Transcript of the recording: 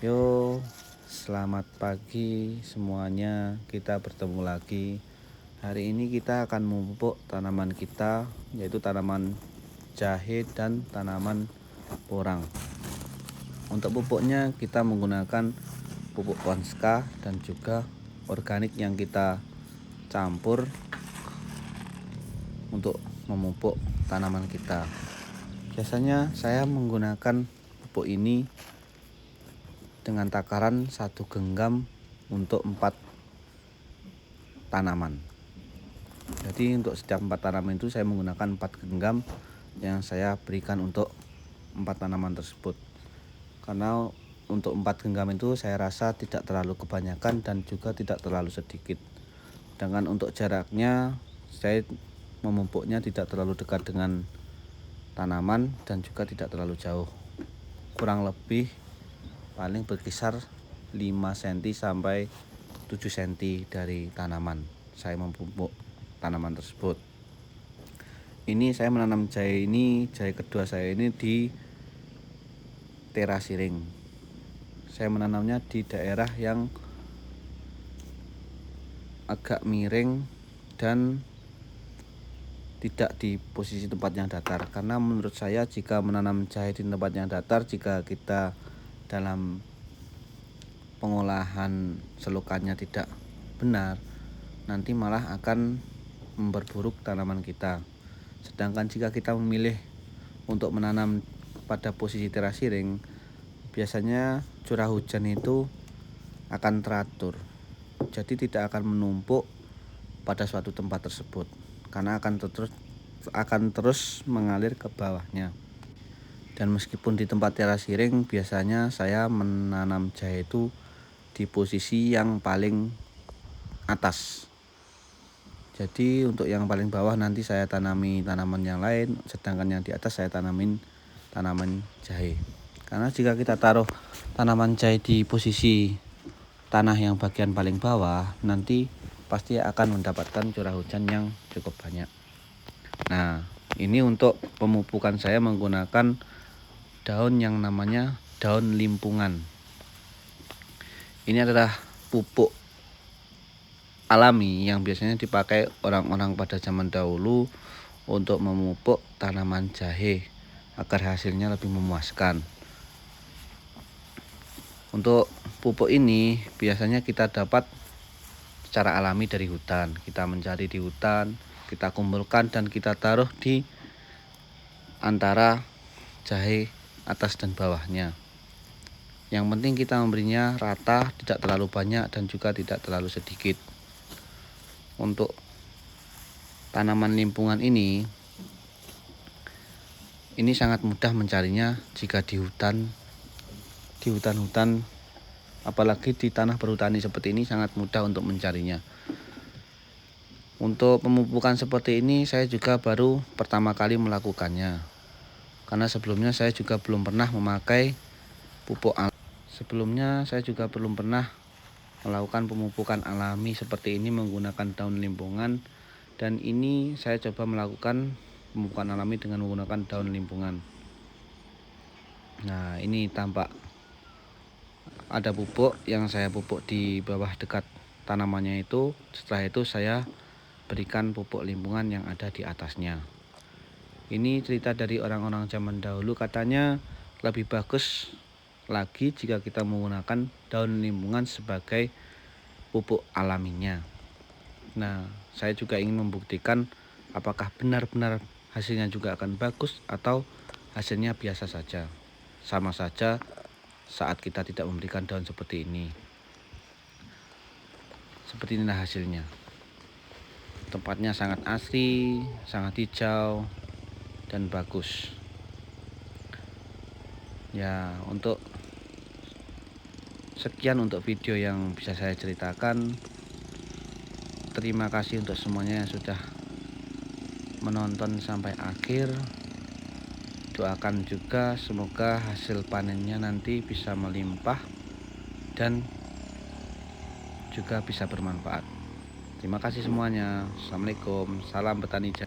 Yo, selamat pagi semuanya. Kita bertemu lagi. Hari ini kita akan memupuk tanaman kita, yaitu tanaman jahe dan tanaman porang. Untuk pupuknya kita menggunakan pupuk Ponska dan juga organik yang kita campur untuk memupuk tanaman kita. Biasanya saya menggunakan pupuk ini dengan takaran 1 genggam untuk 4 tanaman. Jadi untuk setiap 4 tanaman itu saya menggunakan 4 genggam yang saya berikan untuk 4 tanaman tersebut. Karena untuk 4 genggam itu saya rasa tidak terlalu kebanyakan dan juga tidak terlalu sedikit. Dengan untuk jaraknya saya memupuknya tidak terlalu dekat dengan tanaman dan juga tidak terlalu jauh. Kurang lebih paling berkisar 5 cm sampai 7 cm dari tanaman saya memupuk tanaman tersebut. Ini saya menanam jahe kedua saya ini di terasi ring. Saya menanamnya di daerah yang agak miring dan tidak di posisi tempat yang datar, karena menurut saya jika menanam jahe di tempat yang datar, jika kita dalam pengolahan selokannya tidak benar, nanti malah akan memperburuk tanaman kita. Sedangkan jika kita memilih untuk menanam pada posisi terasi ring, biasanya curah hujan itu akan teratur, jadi tidak akan menumpuk pada suatu tempat tersebut, karena akan terus mengalir ke bawahnya. Dan meskipun di tempat terasi ring, biasanya saya menanam jahe itu di posisi yang paling atas. Jadi untuk yang paling bawah nanti saya tanami tanaman yang lain, sedangkan yang di atas saya tanamin tanaman jahe. Karena jika kita taruh tanaman jahe di posisi tanah yang bagian paling bawah, nanti pasti akan mendapatkan curah hujan yang cukup banyak. Nah, ini untuk pemupukan saya menggunakan daun yang namanya daun limpungan. Ini adalah pupuk alami yang biasanya dipakai orang-orang pada zaman dahulu untuk memupuk tanaman jahe agar hasilnya lebih memuaskan. Untuk pupuk ini biasanya kita dapat secara alami dari hutan. Kita mencari di hutan, kita kumpulkan dan kita taruh di antara jahe atas dan bawahnya. Yang penting kita memberinya rata, tidak terlalu banyak dan juga tidak terlalu sedikit. Untuk tanaman limpungan ini sangat mudah mencarinya jika di hutan-hutan, apalagi di tanah perhutani seperti ini sangat mudah untuk mencarinya. Untuk pemupukan seperti ini saya juga baru pertama kali melakukannya, karena sebelumnya saya juga belum pernah memakai pupuk alami. Sebelumnya saya juga belum pernah melakukan pemupukan alami seperti ini menggunakan daun limpungan, dan ini saya coba melakukan pemupukan alami dengan menggunakan daun limpungan. Nah, ini tampak ada pupuk yang saya pupuk di bawah dekat tanamannya itu. Setelah itu saya berikan pupuk limpungan yang ada di atasnya. Ini cerita dari orang-orang zaman dahulu, katanya lebih bagus lagi jika kita menggunakan daun limpungan sebagai pupuk alaminya. Nah, saya juga ingin membuktikan apakah benar-benar hasilnya juga akan bagus atau hasilnya biasa saja. Sama saja saat kita tidak memberikan daun seperti ini. Seperti inilah hasilnya. Tempatnya sangat asri, sangat hijau dan bagus. Ya, untuk sekian untuk video yang bisa saya ceritakan. Terima kasih untuk semuanya yang sudah menonton sampai akhir. Doakan juga semoga hasil panennya nanti bisa melimpah dan juga bisa bermanfaat. Terima kasih semuanya. Assalamualaikum. Salam petani jahe.